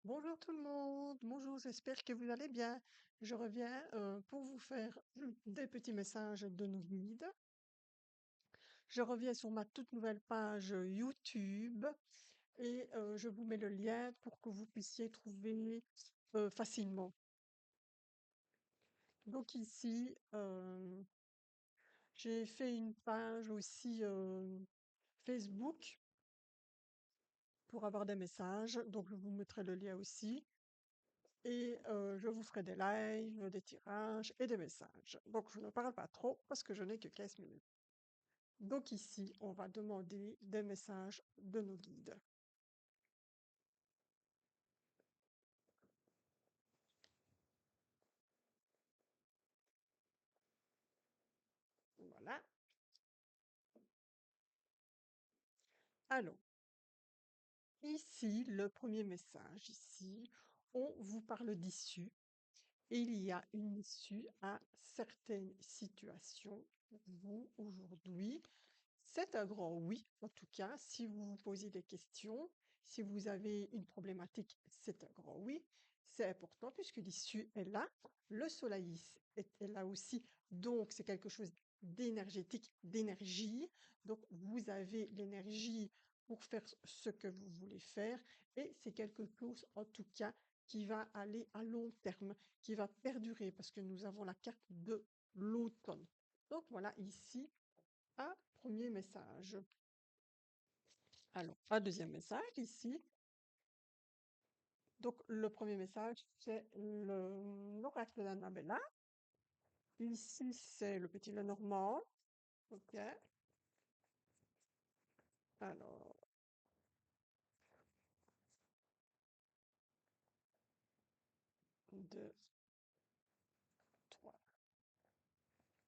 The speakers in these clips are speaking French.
Bonjour tout le monde, bonjour, j'espère que vous allez bien. Je reviens pour vous faire des petits messages de nos guides. Je reviens sur ma toute nouvelle page YouTube et je vous mets le lien pour que vous puissiez trouver facilement. Donc ici, j'ai fait une page aussi Facebook pour avoir des messages, donc je vous mettrai le lien aussi. Et je vous ferai des lives, des tirages et des messages. Donc je ne parle pas trop parce que je n'ai que 15 minutes. Donc ici, on va demander des messages de nos guides. Voilà. Alors, ici, le premier message, ici, on vous parle d'issue. Et il y a une issue à certaines situations pour vous aujourd'hui. C'est un grand oui, en tout cas, si vous vous posez des questions, si vous avez une problématique, c'est un grand oui. C'est important puisque l'issue est là. Le soleil est là aussi, donc c'est quelque chose d'énergétique, d'énergie. Donc vous avez l'énergie pour faire ce que vous voulez faire et c'est quelque chose, en tout cas, qui va aller à long terme, qui va perdurer parce que nous avons la carte de l'automne. Donc voilà, ici, un premier message. Alors, un deuxième message ici. Donc, le premier message, c'est l'oracle d'Annabella. Ici, c'est le petit Lenormand. OK. Alors, 2, 3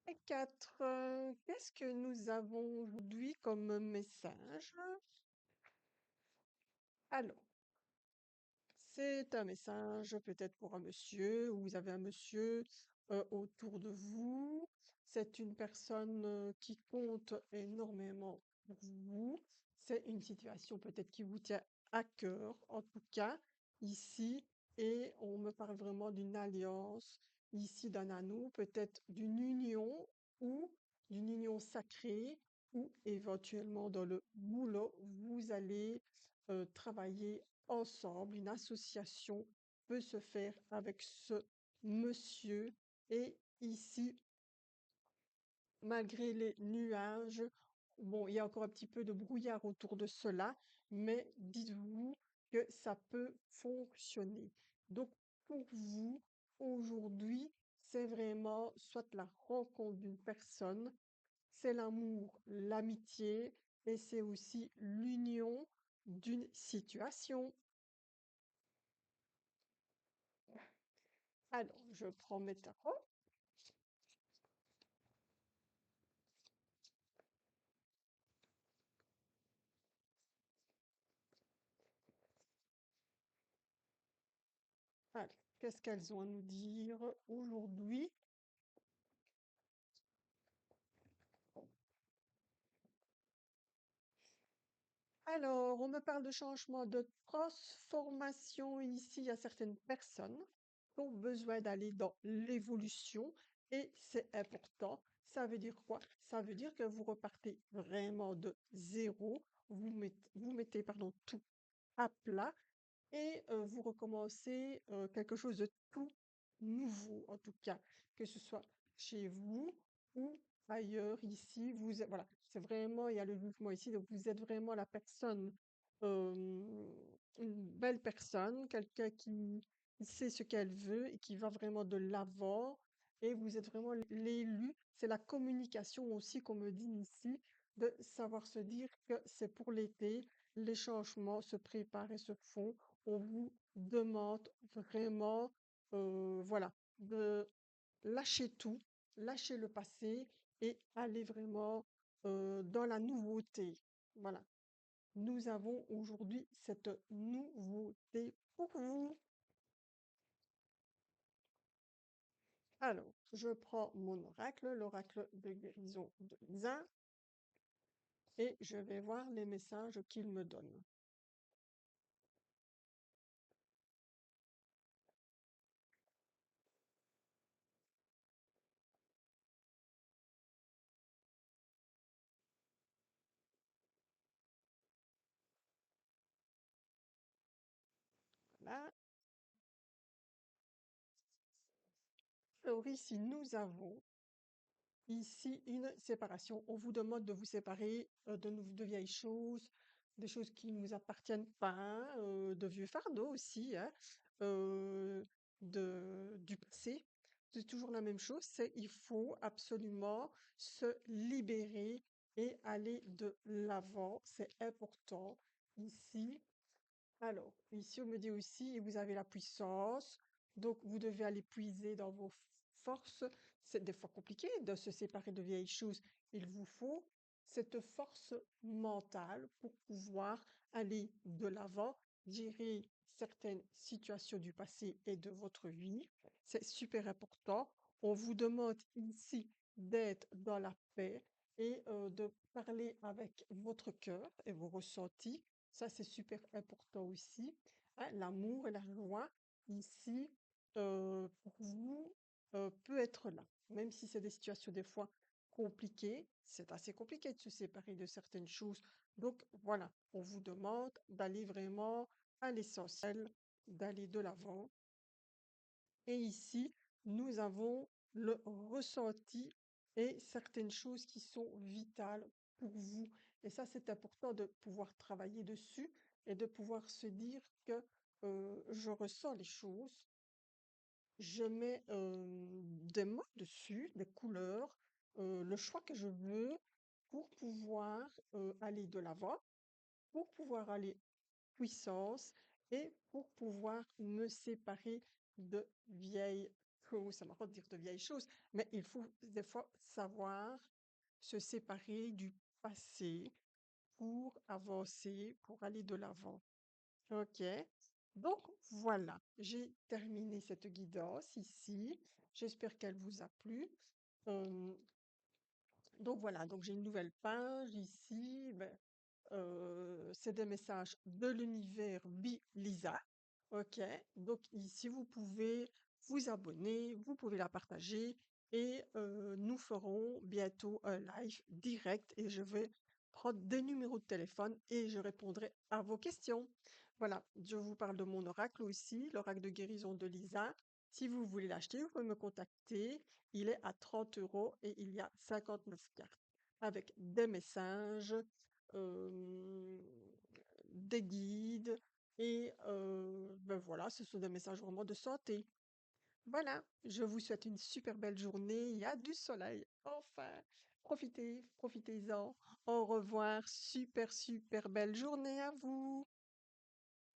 et 4. Qu'est-ce que nous avons aujourd'hui comme message? Alors, c'est un message peut-être pour un monsieur, ou vous avez un monsieur autour de vous. C'est une personne qui compte énormément pour vous. C'est une situation peut-être qui vous tient à cœur, en tout cas, ici. Et on me parle vraiment d'une alliance, ici d'un anneau, peut-être d'une union ou d'une union sacrée, ou éventuellement dans le boulot, vous allez travailler ensemble, une association peut se faire avec ce monsieur. Et ici, malgré les nuages, bon, il y a encore un petit peu de brouillard autour de cela, mais dites-vous que ça peut fonctionner. Donc, pour vous, aujourd'hui, c'est vraiment soit la rencontre d'une personne, c'est l'amour, l'amitié, et c'est aussi l'union d'une situation. Alors, je prends mes tarots. Alors, qu'est-ce qu'elles ont à nous dire aujourd'hui? Alors, on me parle de changement, de transformation ici à certaines personnes qui ont besoin d'aller dans l'évolution et c'est important. Ça veut dire quoi? Ça veut dire que vous repartez vraiment de zéro, vous mettez pardon, tout à plat et vous recommencez quelque chose de tout nouveau, en tout cas, que ce soit chez vous ou ailleurs, ici, voilà, c'est vraiment, il y a le jugement ici, donc vous êtes vraiment la personne, une belle personne, quelqu'un qui sait ce qu'elle veut et qui va vraiment de l'avant, et vous êtes vraiment l'élu. C'est la communication aussi qu'on me dit ici, de savoir se dire que c'est pour l'été, les changements se préparent et se font. On vous demande vraiment, voilà, de lâcher tout, lâcher le passé et aller vraiment dans la nouveauté. Voilà. Nous avons aujourd'hui cette nouveauté pour vous. Alors, je prends mon oracle, l'oracle de guérison de Lisa, et je vais voir les messages qu'il me donne. Alors ici, nous avons ici une séparation. On vous demande de vous séparer de vieilles choses, des choses qui ne nous appartiennent pas, de vieux fardeaux aussi, hein, euh, du passé. C'est toujours la même chose, c'est il faut absolument se libérer et aller de l'avant. C'est important ici. Alors, ici, on me dit aussi, vous avez la puissance, donc vous devez aller puiser dans vos forces. C'est des fois compliqué de se séparer de vieilles choses. Il vous faut cette force mentale pour pouvoir aller de l'avant, gérer certaines situations du passé et de votre vie. C'est super important. On vous demande ici d'être dans la paix et de parler avec votre cœur et vos ressentis. Ça, c'est super important aussi, hein. L'amour et la joie, ici, pour vous, peut être là. Même si c'est des situations des fois compliquées, c'est assez compliqué de se séparer de certaines choses. Donc voilà, on vous demande d'aller vraiment à l'essentiel, d'aller de l'avant. Et ici, nous avons le ressenti et certaines choses qui sont vitales pour vous. Et ça, c'est important de pouvoir travailler dessus et de pouvoir se dire que je ressens les choses, je mets des mots dessus, des couleurs, le choix que je veux pour pouvoir aller de l'avant, pour pouvoir aller puissance et pour pouvoir me séparer de vieilles choses. Ça m'arrête de dire de vieilles choses, mais il faut des fois savoir se séparer du passé pour avancer, pour aller de l'avant. Ok. Donc voilà, j'ai terminé cette guidance ici. J'espère qu'elle vous a plu. Euh, donc voilà, donc j'ai une nouvelle page ici. Ben, c'est des messages de l'univers Lisa. OK. Donc ici, vous pouvez vous abonner, vous pouvez la partager et nous ferons bientôt un live direct et je vais prendre des numéros de téléphone et je répondrai à vos questions. Voilà, je vous parle de mon oracle aussi, l'oracle de guérison de Lisa. Si vous voulez l'acheter, vous pouvez me contacter. Il est à 30 euros et il y a 59 cartes avec des messages, euh, des guides et ben voilà, ce sont des messages vraiment de santé. Voilà, je vous souhaite une super belle journée. Il y a du soleil. Enfin, profitez, profitez-en. Au revoir, super, super belle journée à vous.